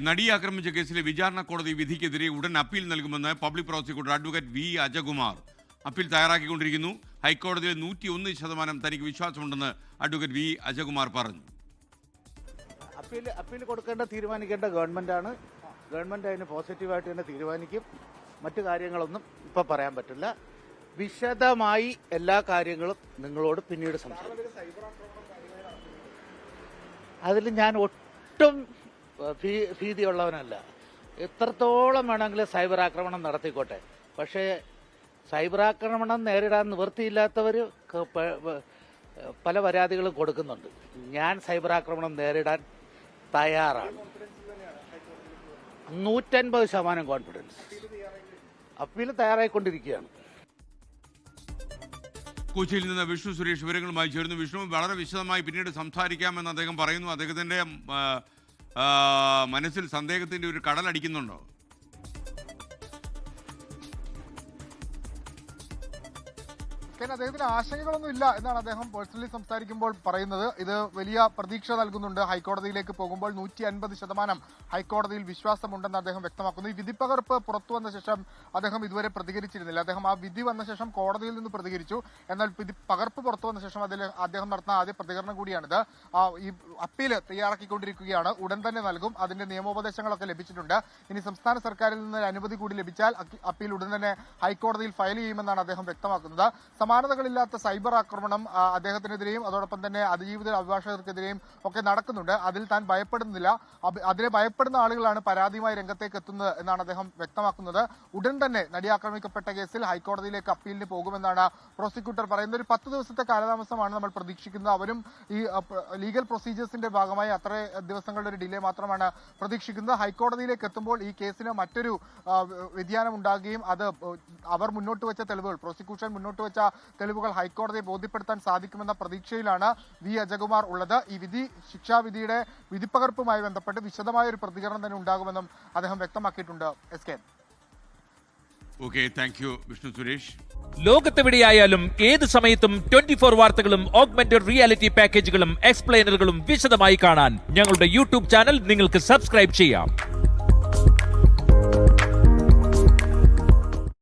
നടിയെ ആക്രമിച്ച കേസിലെ വിചാരണ കോടതി വിധിക്കെതിരെ ഉടൻ അപ്പീൽ നൽകുമെന്ന് public prosecutor advocate V Ajakumar appeal തയ്യാറാക്കിക്കൊണ്ടിരിക്കുന്നു. ഹൈക്കോടതിയിൽ 101% തനിക്ക് വിശ്വാസമുണ്ടെന്ന് അഡ്വക്കേറ്റ് വി അജകുമാർ പറഞ്ഞു. അപ്പീൽ തീരുമാനിക്കേണ്ട ഗവൺമെന്റാണ്. ഗവൺമെന്റ് അതിന് പോസിറ്റീവായിട്ട് തന്നെ തീരുമാനിക്കും. മറ്റു കാര്യങ്ങളൊന്നും ഇപ്പൊ പറയാൻ പറ്റില്ല. വിശദമായി എല്ലാ കാര്യങ്ങളും നിങ്ങളോട് പിന്നീട് സംസാരിക്കും. അതിൽ ഞാൻ ഒട്ടും ഭീതിയുള്ളവനല്ല. എത്രത്തോളം വേണമെങ്കിലും സൈബർ ആക്രമണം നടത്തിക്കോട്ടെ. പക്ഷേ സൈബർ ആക്രമണം നേരിടാൻ നിവൃത്തിയില്ലാത്തവർ പല പരാതികളും കൊടുക്കുന്നുണ്ട്. ഞാൻ സൈബർ ആക്രമണം നേരിടാൻ തയ്യാറാണ്. 150% കോൺഫിഡൻസ്. അപ്പീൽ തയ്യാറായിക്കൊണ്ടിരിക്കുകയാണ്. കൊച്ചിയിൽ നിന്ന് വിഷ്ണു സുരേഷ് വിവരങ്ങളുമായി ചേരുന്നു. വിഷ്ണു, വളരെ വിശദമായി പിന്നീട് സംസാരിക്കാമെന്ന് അദ്ദേഹം പറയുന്നു. അദ്ദേഹത്തിന്റെ മനസ്സിൽ സന്ദേഹത്തിന്റെ ഒരു കടലടിക്കുന്നുണ്ടോ? അദ്ദേഹത്തിന് ആശങ്കകളൊന്നും ഇല്ല എന്നാണ് അദ്ദേഹം പേഴ്സണലി സംസാരിക്കുമ്പോൾ പറയുന്നത്. ഇത് വലിയ പ്രതീക്ഷ നൽകുന്നുണ്ട്. ഹൈക്കോടതിയിലേക്ക് പോകുമ്പോൾ 150% ഹൈക്കോടതിയിൽ വിശ്വാസമുണ്ടെന്ന് അദ്ദേഹം വ്യക്തമാക്കുന്നു. ഈ വിധിപ്പകർപ്പ് പുറത്തു വന്ന ശേഷം അദ്ദേഹം ഇതുവരെ പ്രതികരിച്ചിരുന്നില്ല. അദ്ദേഹം ആ വിധി വന്ന ശേഷം കോടതിയിൽ നിന്ന് പ്രതികരിച്ചു. എന്നാൽ പകർപ്പ് പുറത്തു വന്ന ശേഷം അദ്ദേഹം നടത്തുന്ന ആദ്യ പ്രതികരണം കൂടിയാണിത്. ഈ അപ്പീല് തയ്യാറാക്കിക്കൊണ്ടിരിക്കുകയാണ്. ഉടൻ തന്നെ നൽകും. അതിന്റെ നിയമോപദേശങ്ങളൊക്കെ ലഭിച്ചിട്ടുണ്ട്. ഇനി സംസ്ഥാന സർക്കാരിൽ നിന്ന് അനുമതി കൂടി ലഭിച്ചാൽ അപ്പീൽ ഉടൻ തന്നെ ഹൈക്കോടതിയിൽ ഫയൽ ചെയ്യുമെന്നാണ് അദ്ദേഹം വ്യക്തമാക്കുന്നത്. സമാനതകളില്ലാത്ത സൈബർ ആക്രമണം അദ്ദേഹത്തിനെതിരെയും അതോടൊപ്പം തന്നെ അതിജീവിത അഭിഭാഷകർക്കെതിരെയും ഒക്കെ നടക്കുന്നുണ്ട്. അതിൽ താൻ ഭയപ്പെടുന്നില്ല. അതിനെ ഭയപ്പെടുന്ന ആളുകളാണ് പരാതിയുമായി രംഗത്തേക്ക് എത്തുന്നത് എന്നാണ് അദ്ദേഹം വ്യക്തമാക്കുന്നത്. ഉടൻ തന്നെ നടി ആക്രമിക്കപ്പെട്ട കേസിൽ ഹൈക്കോടതിയിലേക്ക് അപ്പീലിന് പോകുമെന്നാണ് പ്രോസിക്യൂട്ടർ പറയുന്നത്. ഒരു 10 ദിവസത്തെ കാലതാമസമാണ് നമ്മൾ പ്രതീക്ഷിക്കുന്നത്. അവരും ഈ ലീഗൽ പ്രൊസീജിയേഴ്സിന്റെ ഭാഗമായി അത്ര ദിവസങ്ങളുടെ ഒരു ഡിലേ മാത്രമാണ് പ്രതീക്ഷിക്കുന്നത്. ഹൈക്കോടതിയിലേക്ക് എത്തുമ്പോൾ ഈ കേസിന് മറ്റൊരു വ്യതിയാനം ഉണ്ടാകുകയും അത് അവർ മുന്നോട്ട് വെച്ച തെളിവുകൾ, പ്രോസിക്യൂഷൻ മുന്നോട്ട് വെച്ച തെളിവുകൾ ഹൈക്കോടതിയെ ബോധ്യപ്പെടുത്താൻ സാധിക്കുമെന്ന പ്രതീക്ഷയിലാണ് വി അജകുമാർ ഉള്ളത്. ഈ ശിക്ഷാവിധിയുടെ വിധിപ്പകർപ്പുമായി ബന്ധപ്പെട്ട് വിശദമായ ഒരു പ്രതികരണം തന്നെ ഉണ്ടാകുമെന്നും അദ്ദേഹം വ്യക്തമാക്കിയിട്ടുണ്ട്. SK. Okay, thank you Vishnu Suresh. ലോകത്തെവിടെയായാലും ഏത് സമയത്തും 24 വാർത്തകളും ഓഗ്മെന്റഡ് റിയാലിറ്റി പാക്കേജുകളും എക്സ്പ്ലെയിനറുകളും വിശദമായി കാണാൻ ഞങ്ങളുടെ യൂട്യൂബ് ചാനൽ നിങ്ങൾക്ക് സബ്സ്ക്രൈബ് ചെയ്യാം.